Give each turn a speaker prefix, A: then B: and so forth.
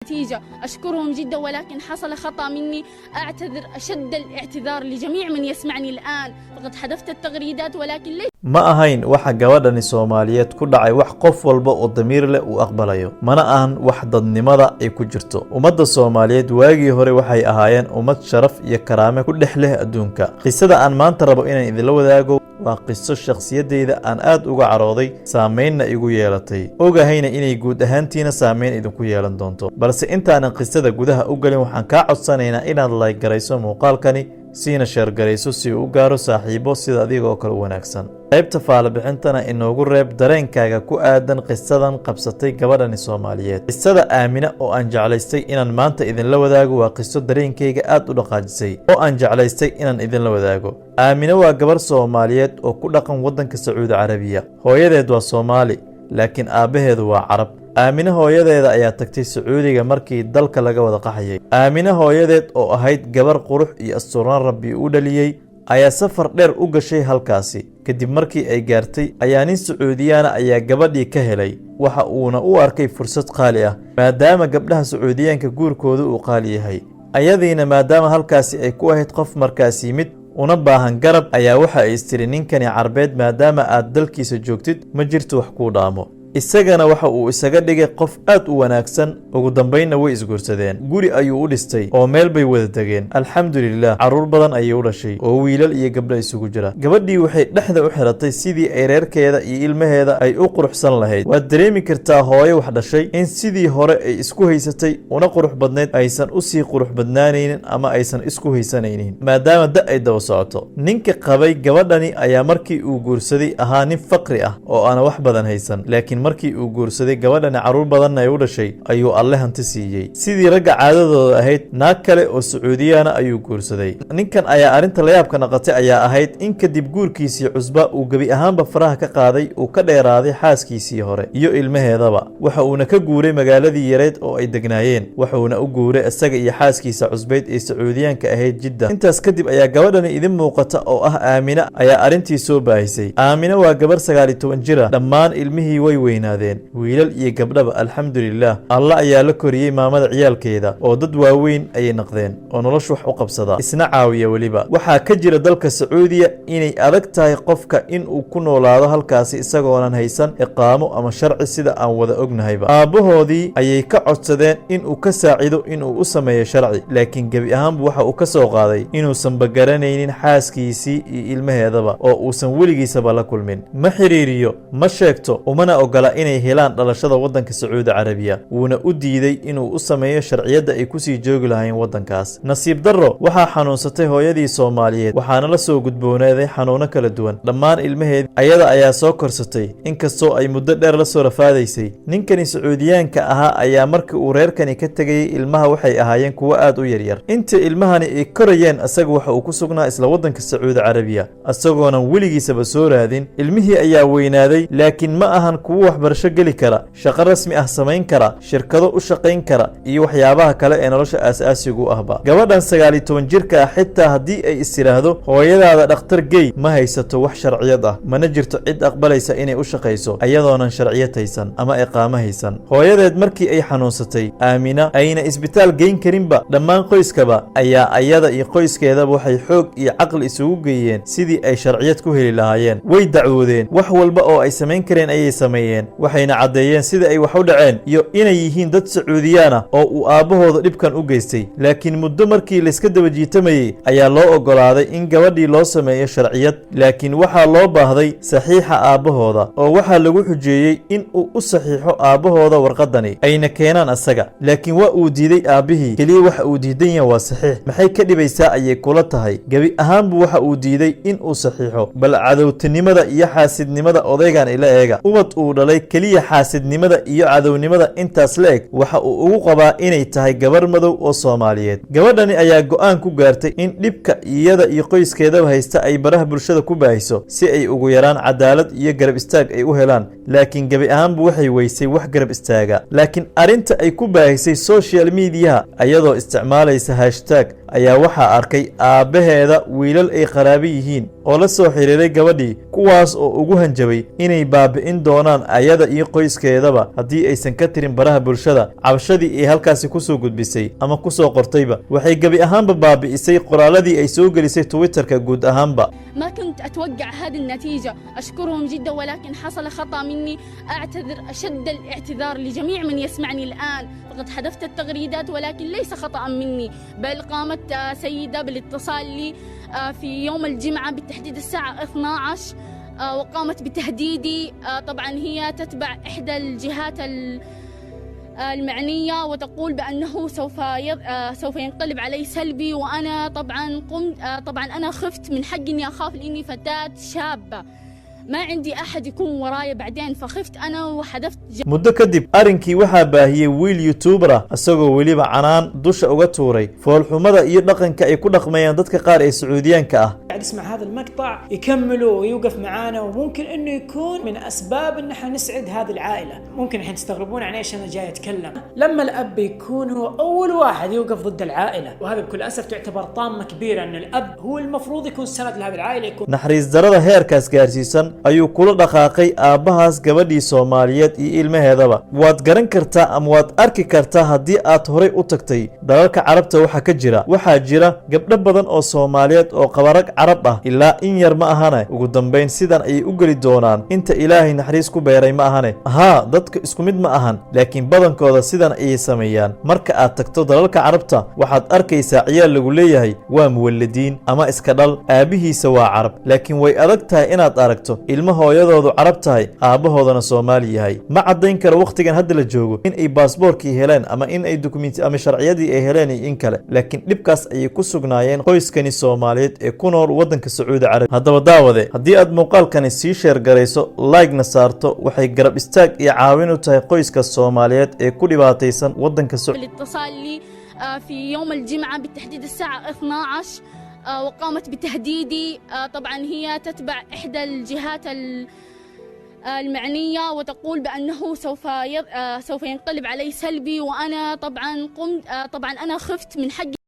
A: نتيجة. أشكرهم جدا، ولكن حصل خطأ مني. أعتذر أشد الاعتذار لجميع من يسمعني الآن. فقد حذفت التغريدات ولكن ليس
B: ma ahayn waxa gabadhani Soomaaliyeed ku dhacay wax qof walba oo damiir leh uu aqbalayo, mana ahan wax dadnimada ay ku jirto. Ummadda Soomaaliyeed waagii hore waxay ahaayeen ummad sharaf iyo karaame ku dhex leh adduunka. Qisada aan maanta rabo inaan idinla wadaago waa qiso shakhsiyadeyda aan aad uga carooday, saameynna igu yeelatay, ogahayna inay guud ahaantiina saameyn idinku yeelan doonto. balse intaanan qisada gudaha u galin waxaan kaa codsanaynaa inaad like garayso muuqaalkani, siina share garayso si uu u gaaro saaxiibo sida adiga oo kale wanaagsan. qaybta faala bixintana inoogu reeb dareenkaaga ku aadan qisadan qabsatay gabadhani Soomaaliyeed. qisada Aamina oo aan jeclaystay inaan maanta idinla wadaago waa qiso dareenkayga aad u dhaqaajisay oo aan jeclaystay inaan idinla wadaago. Aamina waa gabar Soomaaliyeed oo ku dhaqan waddanka Sacuudi Carabiya. hooyadeed waa Soomaali laakiin aabaheedu waa Carab. Aamina hooyadeeda ayaa tagtay Sacuudiga markii dalka laga wada qaxayay. Aamina hooyadeed oo ahayd gabar qurux iyo asturaan Rabbi u dhaliyay ayaa safar dheer u gashay halkaasi. kadib markii ay gaartay ayaa nin Sacuudiyana ayaa gabadhii ka helay, waxa uuna u arkay fursad qaali ah maadaama gabdhaha Sacuudiyaanka guurkooda uu qaali yahay. ayadiina maadaama halkaasi ay ku ahayd qof markaas yimid una baahan garab ayaa waxa ay istiri ninkani Carbeed maadaama aad dalkiisa joogtid ma jirto wax ku dhaamo. isagana waxa uu isaga dhigay qof aad u wanaagsan. ugu dambeynna way isguursadeen. guri ayuu u dhistay oo meel bay wada tageen. alxamdulillaah caruur badan ayay u dhashay oo wiilal iyo gabdho isugu jira. gabadhii waxay dhexda u xiratay sidii ay reerkeeda iyo ilmaheeda ay u quruxsan lahayd. waad dareemi kartaa hooyo wax dhashay in sidii hore ay isku haysatay una qurux badneed aysan u sii qurux badnaanaynin ama aysan isku haysanaynin maadaama da ay daba socoto. ninka qabay gabadhani ayaa markii uu guursaday ahaa nin faqri ah oo aan wax badan haysan, laakiin markii uu guursaday gabadhani caruur badan ay u dhashay ayuu alle hanti siiyay. sidii ragga caadadooda ahayd naag kale oo Sacuudiyana ayuu guursaday. ninkan ayaa arinta la yaabka noqotay ayaa ahayd in kadib guurkiisii cusba uu gabi ahaanba faraha ka qaaday, uu ka dheeraaday xaaskiisii hore iyo ilmaheedaba. waxa uuna ka guuray magaaladii yareed oo ay degnaayeen, waxuuna u guuray isaga iyo xaaskiisa cusbeyd ee Sacuudiyaanka ahayd Jidda. intaas kadib ayaa gabadhani idin muuqata oo ah Aamina ayaa arintii soo baahisay. Aamina waa gabar 19 jir ah, dhammaan ilmihii way weynaadeen, wiilal iyo gabdhaba. alxamdulillaah alla ayaa la koriyay maamada ciyaalkeeda oo dad waaweyn ayay noqdeen oo noloshu wax u qabsada isna caawiya. weliba waxaa ka jira dalka Sacuudiya inay adag tahay qofka in uu ku noolaado halkaasi isagoonan haysan iqaamo ama sharci sida aan wada ognahayba. aabahoodii ayay ka codsadeen in uu ka saacido in uu u sameeyo sharci, laakiin gebi ahaanba waxa uu ka soo qaaday inuusan bagaranaynin xaaskiisii iyo ilmaheedaba oo uusan weligiisaba la kulmin. ma xiriiriyo, ma sheegto, umana ogola inay helaan dhalashada waddanka Sacuudi Carabiya, wuuna u diiday inuu u sameeyo sharciyada ay ku sii joogi lahayn waddankaas. nasiib darro waxaa xanuunsatay hooyadii Soomaaliyeed, waxaana la soo gudboonaaday xanuuno kala duwan. dhammaan ilmaheed ayada ayaa soo korsatay, inkastoo ay muddo dheer la soo rafaadaysay. ninkani Sacuudiyaanka ahaa ayaa markii uu reerkani ka tegayay ilmaha waxay ahaayeen kuwo aad u yaryar. inta ilmahani ay korayeen asaga waxa uu ku sugnaa isla waddanka Sacuudi Carabiya asagoonan weligiisaba soo raadin. ilmihii ayaa weynaaday, laakiin ma ahan kuwo waxbarasho geli kara, shaqo rasmi ah samayn kara, shirkado u shaqayn kara iyo waxyaabaha kale ee nolosha aasaasiga u ahba. gabadhan 19 jirka ah xitaa haddii ay istiraahdo hooyadaada dhakhtar gey ma haysato wax sharciyad ah, mana jirto cid aqbalaysa inay u shaqayso ayadoonan sharciyad haysan ama iqaamo haysan. hooyadeed markii ay xanuunsatay Aamina ayna isbitaal geyn karinba, dhammaan qoyskaba ayaa ayada iyo qoyskeedaba waxay xoog iyo caqli isugu geeyeen sidii ay sharciyad ku heli lahaayeen. way dacwoodeen, wax walba oo ay samayn kareen ayay sameeyeen, waxayna caddeeyeen sida ay wax u dhaceen iyo inay yihiin dad Sacuudiyaan ah oo uu aabahooda dhibkan u geystay. laakiin muddo markii la iska daba jiitamayay ayaa loo ogolaaday in gabadhii loo sameeyo sharciyad, laakiin waxaa loo baahday saxiixa aabahooda oo waxaa lagu xujeeyey in uu u saxiixo aabahooda warqadani ayna keenaan asaga. laakiin waa uu diiday aabihii, keliya waxa uu diidan yahay waa saxiix. maxay ka dhibaysaa ayay kula tahay? gebi ahaanbu waxa uu diiday in uu saxiixo. bal cadowtinimada iyo xaasidnimada odaygan ila eega. ubad uu dhalay keliya xaasidnimada iyo cadownimada intaas la eg waxa uu ugu qabaa inay tahay gabar madow oo Soomaaliyeed. gabadhani ayaa go'aan ku gaartay in dhibka iyada iyo qoyskeedaba haysta ay baraha bulshada ku baahiso si ay ugu yaraan cadaalad iyo garab istaag ay u helaan. laakiin gebi ahaanbu waxay weysay wax garab istaaga. laakiin arinta ay ku baahisay social media ayadoo isticmaalaysa hashtag ayaa waxaa arkay aabaheeda wiilal ay qaraabi yihiin oo la soo xiriiray gabadhii, kuwaas oo ugu hanjabay inay baabi'in doonaan ayada iyo qoyskeedaba haddii aysan ka tirin baraha bulshada cabashadii ay halkaasi kusoo gudbisay ama kusoo qortayba waxay gebi ahaanba baabi'isay qoraaladii ay soo gelisay twitterka guud ahaanba.
A: ما كنت أتوقع هذه النتيجة، أشكرهم جدا ولكن حصل خطأ مني، أعتذر أشد الاعتذار لجميع من يسمعني الآن، فقد حذفت التغريدات ولكن ليس خطأ مني، بل قامت سيدة بالاتصال لي في يوم الجمعة بالتحديد الساعة 12 وقامت بتهديدي. طبعا هي تتبع إحدى الجهات المعنية وتقول بأنه سوف ينقلب علي سلبي، وأنا طبعا أنا خفت من حق إني أخاف لإني فتاة شابة ما عندي أحد يكون ورايا بعدين، فخفت أنا وحذفت.
B: muddo kadib arrinkii waxaa baahiyey wiil youtuber ah isagoo weliba canaan dusha uga tuuray foolxumada iyo dhaqanka ay ku dhaqmayaan dadka qaar ee Sacuudiyaanka ah.
C: قاعد يسمع هذا المقطع يكملوا ويوقف معانا، وممكن انه يكون من اسباب ان احنا نسعد هذه العائله. ممكن الحين تستغربون عن ايش انا جاي اتكلم. لما الاب يكون هو اول واحد يوقف ضد العائله، وهذا بكل اسف تعتبر طامه كبيره ان الاب هو المفروض يكون سند لهذه العائله. يكون
B: naxariis darada heerkaas gaarsiisan ayuu kula dhaqaaqay aabahaas gabadhii Soomaaliyeed iyo ilmaheedaba. waad garan kartaa ama waad arki kartaa haddii aad horay u tagtay dalalka carabta waxaa jira gabdho badan oo Soomaaliyeed oo qabarag carab ah ilaa in yar ma ahane ugu dambeyn sidan ay u gali doonaan inta Ilaahay naxariis ku beeray ma ahane. dadka isku mid ma ahan laakiin badankooda sidan ay sameeyaan. marka aad tagto dalalka carabta waxaad arkaysaa ciyaal lagu leeyahay waa muwallidiin ama iska dhal aabihiisa waa carab, laakiin way adag tahay inaad aragto ilmo hooyadoodu carab tahay aabahoodana Soomaali yahay. ma cadayn karo waqtigan hadda la joogo in ay baasaboorkii heleen ama in ay dukumeenti ama sharciyadii ay heleen in kale, laakiin dhibkaas ayay ku sugnaayeen qoyskani Soomaaliyeed ee ku nool waddanka Sacuudi Carabiya. haddaba daawade haddii aad muuqaalkani sii share garayso like-na saarto waxay garab istaag iyo caawin u tahay qoyska Soomaaliyeed ee ku dhibaataysan waddanka Sacuudi.
A: الاتصال لي في يوم الجمعة بالتحديد الساعة 12 وقامت بتهديدي. طبعا هي تتبع إحدى الجهات المعنية وتقول بأنه سوف ينقلب علي سلبي، وأنا طبعا أنا خفت من حق